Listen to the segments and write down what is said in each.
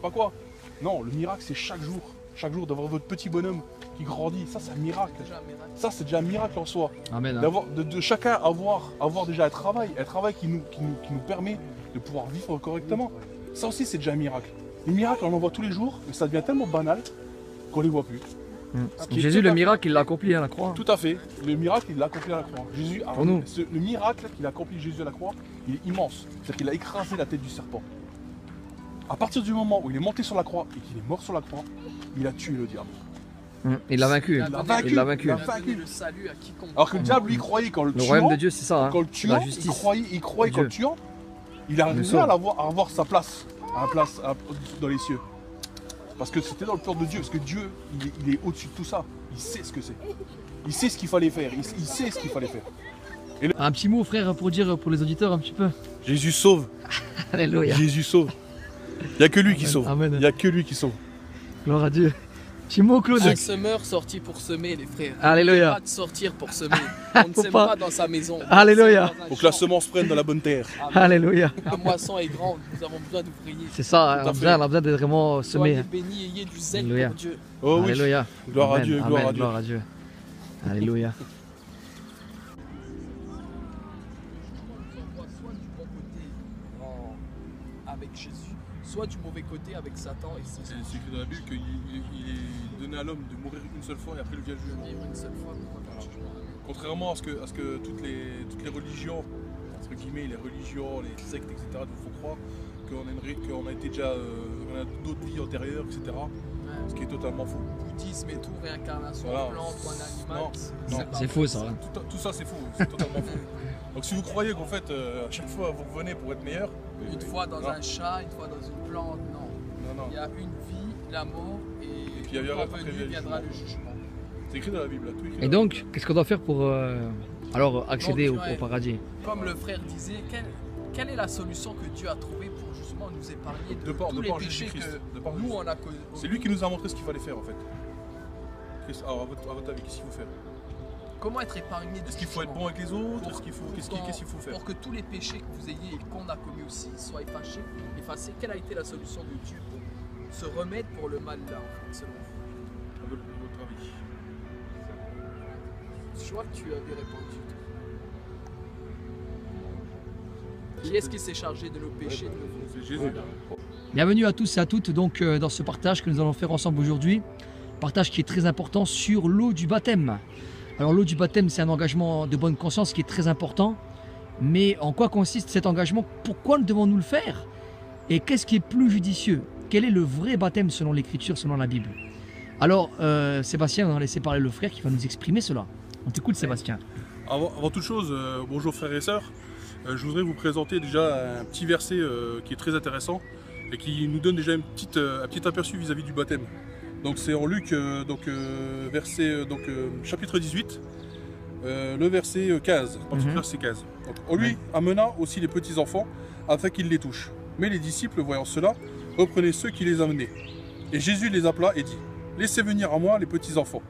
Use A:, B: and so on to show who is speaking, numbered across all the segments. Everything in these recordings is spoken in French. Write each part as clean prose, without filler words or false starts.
A: pas quoi. Non, le miracle, c'est chaque jour. Chaque jour, d'avoir votre petit bonhomme qui grandit. Ça, c'est un miracle. Ça, c'est déjà un miracle en soi.
B: Amen.
A: De chacun avoir déjà un travail qui nous permet de pouvoir vivre correctement. Ça aussi, c'est déjà un miracle. Les miracles, on en voit tous les jours, mais ça devient tellement banal qu'on les voit plus.
B: Jésus, le miracle, il l'a accompli à la croix.
A: Tout à fait. Le miracle, il l'a accompli à la croix. Jésus,
B: Pour nous.
A: Le miracle qu'il a accompli Jésus à la croix, il est immense. C'est-à-dire qu'il a écrasé la tête du serpent. À partir du moment où il est monté sur la croix et qu'il est mort sur la croix, il a tué le diable.
B: Il l'a vaincu.
A: Il l'a vaincu.
C: Le salut à quiconque.
A: Alors que le diable, lui, croyait qu'en le tuant,
B: royaume de Dieu, c'est ça. Hein.
A: qu'en le tuant, il croyait qu'en le tuant, il arrivait à avoir sa place, dans les cieux. Parce que c'était dans le plan de Dieu, parce que Dieu, il est au-dessus de tout ça. Il sait ce que c'est. Il sait ce qu'il fallait faire. Il sait ce qu'il fallait faire.
B: Un petit mot, frère, pour dire pour les auditeurs un petit peu.
A: Jésus sauve.
B: Alléluia.
A: Jésus sauve. Il n'y a que lui qui sauve.
B: Amen.
A: Il n'y a que lui qui sauve.
B: Gloire à Dieu. Petit mot, Claude.
C: Un semeur sorti pour semer, les frères.
B: Alléluia.
C: Pas de sortir pour semer. On ne sème pas dans sa maison.
B: Alléluia.
A: Pour que la semence prenne dans la bonne terre.
B: Alléluia.
C: La moisson est grande, nous avons besoin d'ouvriers.
B: C'est ça, on a besoin de vraiment semer.
C: Soyez bénis, ayez du zèle
B: Alléluia.
C: pour Dieu.
A: Oh oui.
B: Alléluia.
A: Gloire à
B: Amen.
A: Dieu,
B: Amen.
A: gloire à Dieu.
B: Gloire à Dieu. Alléluia.
C: Soit du bon côté avec Jésus, soit du mauvais côté avec Satan et ses
A: C'est écrit dans la Bible qu'il est donné à l'homme de mourir une seule fois et après le vient le jugement.
C: vivre une seule fois pour avoir le jugement.
A: Contrairement à ce que toutes les religions, entre guillemets, les religions, les sectes, etc., nous font croire qu'on a été déjà, on a d'autres vies antérieures, etc. Ce qui est totalement faux.
C: Bouddhisme et tout, réincarnation,
A: Voilà.
C: plante ou un animal.
A: Non,
B: C'est faux ça.
A: Tout ça c'est faux, c'est totalement faux. Donc si vous croyez qu'en fait, à chaque fois vous revenez pour être meilleur,
C: Une fois dans
A: non.
C: un chat, une fois dans une plante, non.
A: Non.
C: Il y a une vie, la mort, et
A: puis, il y a
C: quand
A: après
C: venu
A: le
C: viendra le
A: jugement.
C: jugement.
A: C'est écrit dans la Bible. Là, tout écrit
B: Et
A: dans la
B: donc,
A: Bible.
B: qu'est-ce qu'on doit faire pour alors accéder
C: Donc,
B: au paradis?
C: Comme le frère disait, quelle est la solution que Dieu a trouvée pour justement nous épargner de tous les péchés que nous on a causés?
A: C'est lui qui nous a montré ce qu'il fallait faire en fait. Alors à votre avis, qu'est-ce qu'il faut faire?
C: Comment être épargné de
A: Est-ce qu'il faut être bon avec les autres? Qu'est-ce qu'il faut faire?
C: Pour que tous les péchés que vous ayez et qu'on a commis aussi soient effacés, quelle a été la solution de Dieu pour se remettre pour le mal là, en fait, selon vous?
A: À votre avis.
C: Je vois que tu avais répondu. Qui est-ce qui s'est chargé de nos péchés de nos
A: C'est Jésus.
C: Voilà.
B: Bienvenue à tous et à toutes donc dans ce partage que nous allons faire ensemble aujourd'hui. Partage qui est très important sur l'eau du baptême. Alors l'eau du baptême, c'est un engagement de bonne conscience qui est très important. Mais en quoi consiste cet engagement? Pourquoi devons-nous le faire? Et qu'est-ce qui est plus judicieux? Quel est le vrai baptême selon l'Écriture, selon la Bible? Alors Sébastien, on va laisser parler le frère qui va nous exprimer cela. On t'écoute Sébastien.
A: Avant toute chose, bonjour frères et sœurs. Je voudrais vous présenter déjà un petit verset qui est très intéressant et qui nous donne déjà un petit aperçu vis-à-vis du baptême. Donc c'est en Luc, chapitre 18, le verset 15, verset 15. Donc, on lui amena aussi les petits enfants afin qu'ils les touchent. Mais les disciples, voyant cela, reprenaient ceux qui les amenaient. Et Jésus les appela et dit: Laissez venir à moi les petits enfants,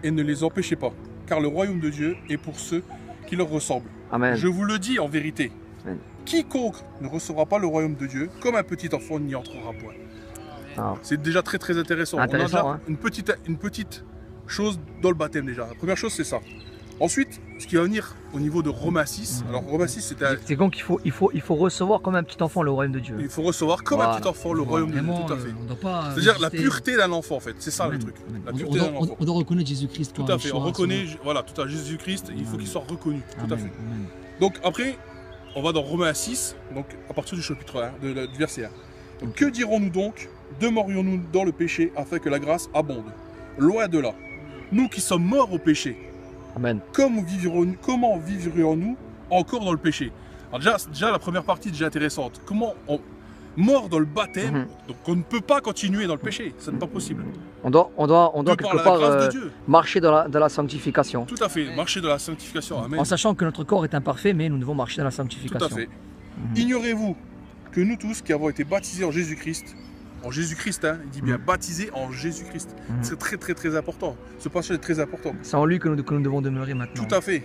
A: et ne les empêchez pas, car le royaume de Dieu est pour ceux qui leur ressemblent.
B: Amen.
A: Je vous le dis en vérité,
B: Amen.
A: quiconque ne recevra pas le royaume de Dieu, comme un petit enfant n'y entrera point.
B: Ah.
A: C'est déjà très très intéressant.
B: Intéressant,
A: On a déjà
B: hein.
A: une petite chose dans le baptême déjà. La première chose c'est ça. Ensuite, ce qui va venir au niveau de Romains 6. Alors Romains 6
B: C'est donc qu'il faut recevoir comme un petit enfant le royaume de Dieu.
A: il faut recevoir comme un petit enfant le royaume de Dieu,
B: Vraiment,
A: tout à fait.
B: on doit pas
A: C'est-à-dire la
B: résister.
A: pureté d'un enfant en fait, c'est ça le
B: Amen.
A: truc.
B: Amen.
A: La
B: On
A: pureté
B: doit-
A: d'un enfant.
B: on doit reconnaître Jésus-Christ.
A: Tout à fait, on reconnaît, voilà, tout à Jésus-Christ, il faut
B: Amen.
A: qu'il soit reconnu, tout à
B: Amen.
A: fait.
B: Amen.
A: Donc après, on va dans Romains 6, donc à partir du chapitre 1, du verset 1. Donc, que dirons-nous donc? Demeurions-nous dans le péché afin que la grâce abonde? Loin de là. Nous qui sommes morts au péché,
B: Amen.
A: comment vivrions-nous encore dans le péché? Alors déjà la première partie est déjà intéressante. Comment on mort dans le baptême, donc on ne peut pas continuer dans le péché, ce n'est pas possible.
B: On doit
A: De par
B: quelque
A: la
B: part
A: grâce de Dieu.
B: marcher dans la sanctification.
A: Tout à fait, marcher dans la sanctification. Amen.
B: En sachant que notre corps est imparfait, mais nous devons marcher dans la
A: Tout
B: sanctification.
A: à fait. Ignorez-vous que nous tous qui avons été baptisés en Jésus-Christ, hein, il dit bien baptisés en Jésus-Christ, c'est très très très important. Ce passage est très important.
B: C'est en lui que nous devons demeurer maintenant.
A: Tout à fait.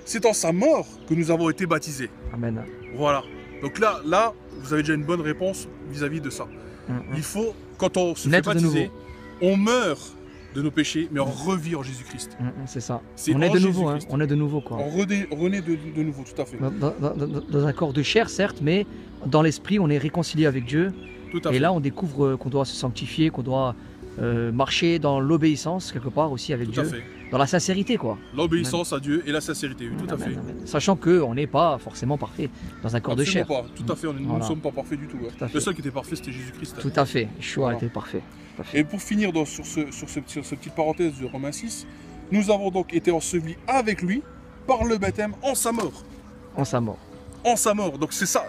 A: C'est en sa mort que nous avons été baptisés.
B: Amen.
A: Voilà. Donc là, vous avez déjà une bonne réponse vis-à-vis de ça. Il faut, quand on se fait
B: Naître de
A: baptiser,
B: nouveau.
A: on meurt de nos péchés, mais on revit en Jésus-Christ.
B: C'est ça.
A: C'est
B: On est
A: en
B: de nouveau, hein.
A: Jésus-Christ.
B: On est de nouveau, quoi.
A: On renaît de nouveau, tout à fait.
B: Dans un corps de chair, certes, mais dans l'esprit, on est réconcilié avec Dieu.
A: Tout à
B: Et
A: fait.
B: là, on découvre qu'on doit se sanctifier, qu'on doit marcher dans l'obéissance, quelque part, aussi avec
A: Tout à
B: Dieu.
A: fait.
B: Dans la sincérité, quoi.
A: L'obéissance à Dieu et la sincérité, oui, tout à
B: Amen,
A: fait.
B: amen. Sachant qu'on n'est pas forcément parfait dans un corps de chair.
A: Absolument pas, tout à fait, nous
B: Voilà.
A: ne sommes pas parfaits du tout. Ouais.
B: Tout à fait.
A: Le seul qui était parfait, c'était Jésus-Christ.
B: Tout à fait. Yeshua
A: Voilà.
B: était parfait. Tout à fait.
A: Et pour finir sur cette petite parenthèse de Romains 6, nous avons donc été ensevelis avec lui par le baptême en sa mort.
B: En sa mort.
A: En sa mort. Donc c'est ça,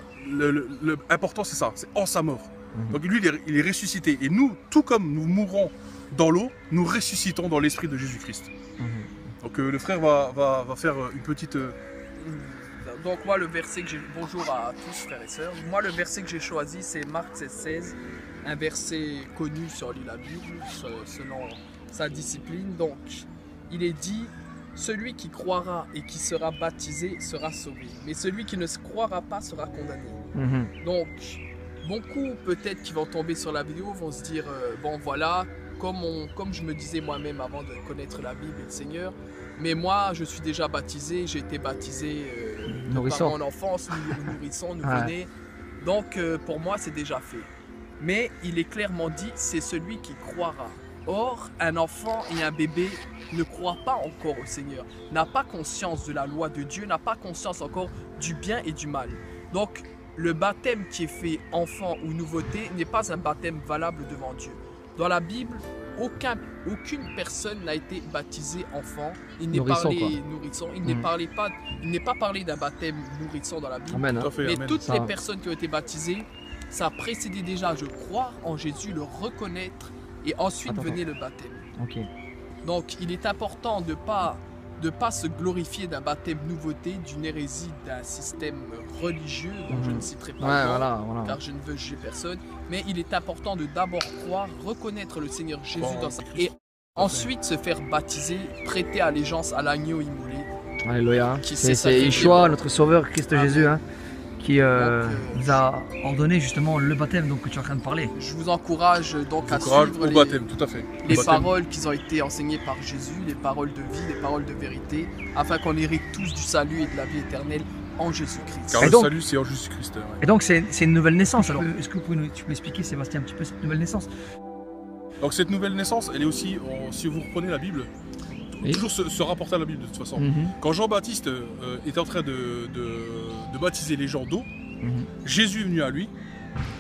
A: l'important c'est ça, c'est en sa mort. Donc lui, il est ressuscité. Et nous, tout comme nous mourons dans l'eau, nous ressuscitons dans l'esprit de Jésus-Christ. Donc le frère va faire une petite...
C: Donc moi le verset que j'ai... Bonjour à tous frères et sœurs. Moi le verset que j'ai choisi c'est Marc 16, un verset connu sur la Bible selon sa discipline. Donc il est dit, celui qui croira et qui sera baptisé sera sauvé, mais celui qui ne se croira pas sera condamné. Donc beaucoup peut-être qui vont tomber sur la vidéo vont se dire, bon voilà, comme je me disais moi-même avant de connaître la Bible et le Seigneur, mais moi je suis déjà baptisé, j'ai été baptisé
B: Nourrisson.
C: par mon enfance, nourrisson, nouveau-né, donc pour moi c'est déjà fait. Mais il est clairement dit, c'est celui qui croira. Or, un enfant et un bébé ne croient pas encore au Seigneur, n'a pas conscience de la loi de Dieu, n'a pas conscience encore du bien et du mal. Donc, le baptême qui est fait enfant ou nouveauté n'est pas un baptême valable devant Dieu. Dans la Bible, aucune personne n'a été baptisée enfant. Il n'est
B: Nourrisson,
C: parlé
B: quoi.
C: nourrisson. Il n'est pas parlé d'un baptême nourrisson dans la Bible.
B: Amen.
A: Tout à fait,
C: Mais
A: amen.
C: toutes
B: Ça
C: les
B: va.
C: personnes qui ont été baptisées, ça précédait déjà, je croire en Jésus, le reconnaître et ensuite
B: Attends,
C: venait le baptême.
B: Ok.
C: Donc il est important de pas se glorifier d'un baptême nouveauté, d'une hérésie, d'un système religieux dont je ne citerai pas
B: Ouais,
C: le nom,
B: voilà.
C: car je ne veux juger personne. Mais il est important de d'abord croire, reconnaître le Seigneur Jésus
A: Bon,
C: dans sa et ensuite se faire baptiser, prêter allégeance à l'agneau immolé.
B: Alléluia.
C: Qui
B: C'est
C: s'est sacrifié
B: Yeshua,
C: pour-
B: notre Sauveur, Christ
C: Amen.
B: Jésus, hein, qui
C: Donc,
B: nous a ordonné justement le baptême donc, que tu es en train de parler.
C: Je vous encourage donc à
A: Courage
C: suivre
A: au baptême, tout à fait.
C: les
A: Le baptême.
C: paroles qui ont été enseignées par Jésus, les paroles de vie, les paroles de vérité, afin qu'on hérite tous du salut et de la vie éternelle en Jésus-Christ.
A: Car
B: Et
A: le
B: donc-
A: salut, c'est en Jésus-Christ. Ouais.
B: Et donc c'est une nouvelle naissance.
C: Alors-
B: Est-ce que tu peux expliquer, Sébastien, un petit peu cette nouvelle naissance?
A: Donc cette nouvelle naissance, elle est aussi, si vous reprenez la Bible,
B: Oui.
A: toujours se rapporter à la Bible de toute façon. Quand Jean-Baptiste était en train de baptiser les gens d'eau, Jésus est venu à lui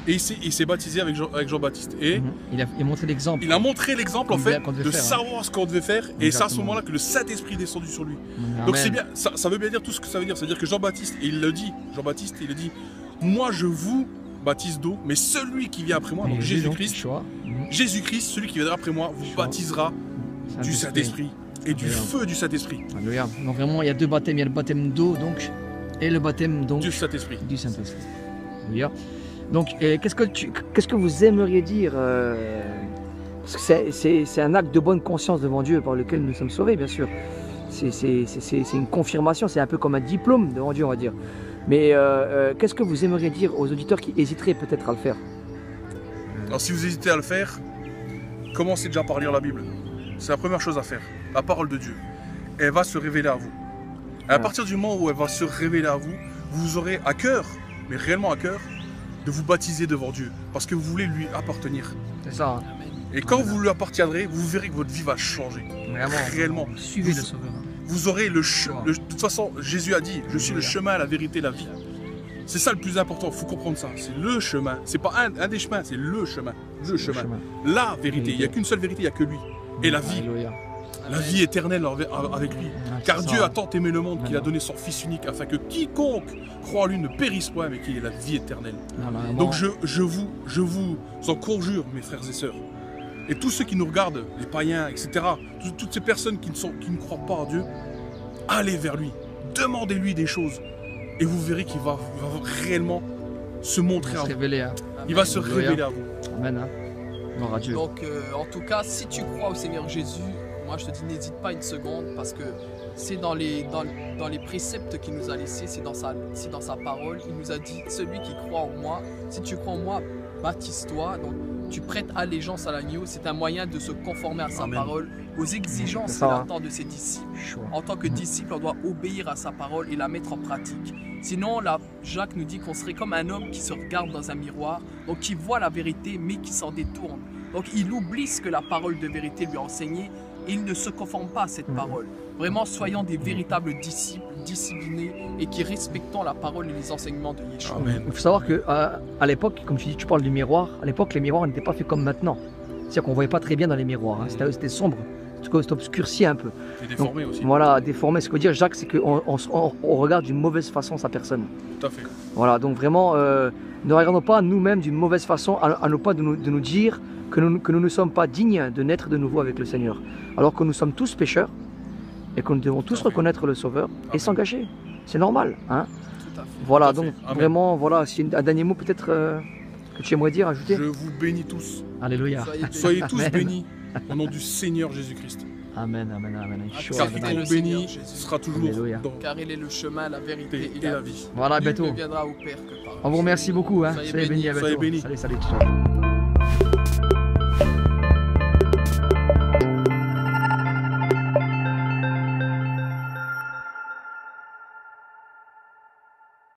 A: et il s'est baptisé avec Jean-Baptiste. Et
B: Il a montré l'exemple.
A: il a montré l'exemple en fait
B: Qu'on devait
A: de
B: faire, hein.
A: savoir ce qu'on devait faire. Et c'est à ce
B: Exactement.
A: moment-là que le Saint-Esprit est descendu sur lui.
B: Amen.
A: Donc c'est bien, ça veut bien dire tout ce que ça veut dire. C'est-à-dire que Jean-Baptiste, et il le dit, Jean-Baptiste, il le dit, moi je vous baptise d'eau, mais celui qui vient après moi,
B: Et
A: donc
B: Jésus,
A: Jésus-Christ,
B: Yeshua.
A: Jésus-Christ, celui qui viendra après moi, vous
B: Yeshua.
A: baptisera du Saint-Esprit et du
B: Alléluia.
A: feu du Saint-Esprit.
B: Alléluia. Donc vraiment, il y a deux baptêmes. Il y a le baptême d'eau donc et le baptême donc
A: Du Saint-Esprit.
B: du Saint-Esprit. Alléluia. Donc qu'est-ce que vous aimeriez dire parce que c'est un acte de bonne conscience devant Dieu par lequel nous sommes sauvés, bien sûr. C'est une confirmation, c'est un peu comme un diplôme devant Dieu, on va dire. Mais qu'est-ce que vous aimeriez dire aux auditeurs qui hésiteraient peut-être à le faire?
A: Alors si vous hésitez à le faire, commencez déjà par lire la Bible. C'est la première chose à faire. La parole de Dieu. Elle va se révéler à vous. Et à partir du moment où elle va se révéler à vous, vous aurez à cœur, mais réellement à cœur, de vous baptiser devant Dieu. Parce que vous voulez lui appartenir.
B: C'est ça, hein.
A: Et quand vous lui appartiendrez, vous verrez que votre vie va changer.
B: Vraiment.
A: Réellement.
B: Suivez
A: Vous-
B: le Sauveur.
A: Vous aurez de toute façon, Jésus a dit, je suis le chemin, la vérité, la vie. C'est ça le plus important, il faut comprendre ça. C'est le chemin. C'est pas un des chemins, c'est le chemin. Le chemin. La vérité. Il n'y a qu'une seule vérité, il n'y a que lui. Et la vie.
B: Alléluia.
A: La vie éternelle avec lui. Car
B: c'est
A: Dieu
B: ça.
A: a tant aimé le monde qu'il a
B: Voilà.
A: donné son Fils unique afin que quiconque croit en lui ne périsse point, mais qu'il ait la vie éternelle.
B: Voilà,
A: Donc
B: bon.
A: je vous en conjure, mes frères et sœurs, et tous ceux qui nous regardent, les païens, etc., toutes ces personnes qui ne croient pas en Dieu, allez vers lui, demandez-lui des choses, et vous verrez qu'il va réellement se montrer
B: Il
A: à
B: va se
A: vous.
B: révéler, hein.
A: Il va se
B: Alléluia.
A: révéler à vous.
B: Amen. Hein. Gloire à Dieu.
C: Donc en tout cas, si tu crois au Seigneur Jésus, moi je te dis n'hésite pas une seconde parce que c'est dans les préceptes qu'il nous a laissés, c'est dans sa parole. Il nous a dit, celui qui croit en moi, si tu crois en moi, baptise-toi. Donc tu prêtes allégeance à l'agneau, c'est un moyen de se conformer à sa
A: Amen.
C: parole, aux exigences
B: C'est
C: qu'il
B: ça.
C: attend de ses disciples.
B: Chaud.
C: En tant que disciple, on doit obéir à sa parole et la mettre en pratique. Sinon, là, Jacques nous dit qu'on serait comme un homme qui se regarde dans un miroir, donc qui voit la vérité mais qui s'en détourne. Donc il oublie ce que la parole de vérité lui a enseigné et il ne se conforme pas à cette parole. Vraiment, soyons des véritables disciples, disciplinés et qui respectons la parole et les enseignements de Yeshua.
A: Amen.
B: Il faut savoir qu'à l'époque, comme tu dis, tu parles du miroir, à l'époque les miroirs n'étaient pas faits comme maintenant. C'est-à-dire qu'on ne voyait pas très bien dans les miroirs, hein. C'était sombre, c'était obscurci un peu.
A: Et déformé aussi.
B: Voilà, déformé. Ce que veut dire Jacques, c'est qu'on regarde d'une mauvaise façon sa personne.
A: Tout à fait.
B: Voilà, donc vraiment, ne regardons pas nous-mêmes d'une mauvaise façon, à ne pas de nous dire que nous ne sommes pas dignes de naître de nouveau avec le Seigneur. Alors que nous sommes tous pécheurs et que nous devons tous reconnaître le Sauveur et
A: Amen.
B: s'engager. C'est normal, hein.
C: Tout à fait.
B: Voilà,
A: Tout à
B: donc
A: fait. Amen.
B: vraiment, voilà, si un dernier mot peut-être que tu aimerais dire, ajouter.
A: Je vous bénis tous.
B: Alléluia.
A: Soyez tous
B: Amen.
A: bénis au nom du Seigneur Jésus-Christ.
B: Amen, amen, amen.
C: Ah,
B: Chaud,
A: Car
C: Amen.
B: amen.
A: quiconque béni
C: Jésus.
A: sera toujours
B: Alléluia.
A: dans
C: Car il est le chemin, la vérité
A: et la vie.
B: Voilà, à
C: Nul
B: bientôt.
C: ne viendra au Père que par lui.
B: On vous remercie beaucoup, hein.
C: Soyez
B: Soyez bénis, à
A: Soyez
B: bientôt.
A: bénis.
B: Salut, salut. Ciao.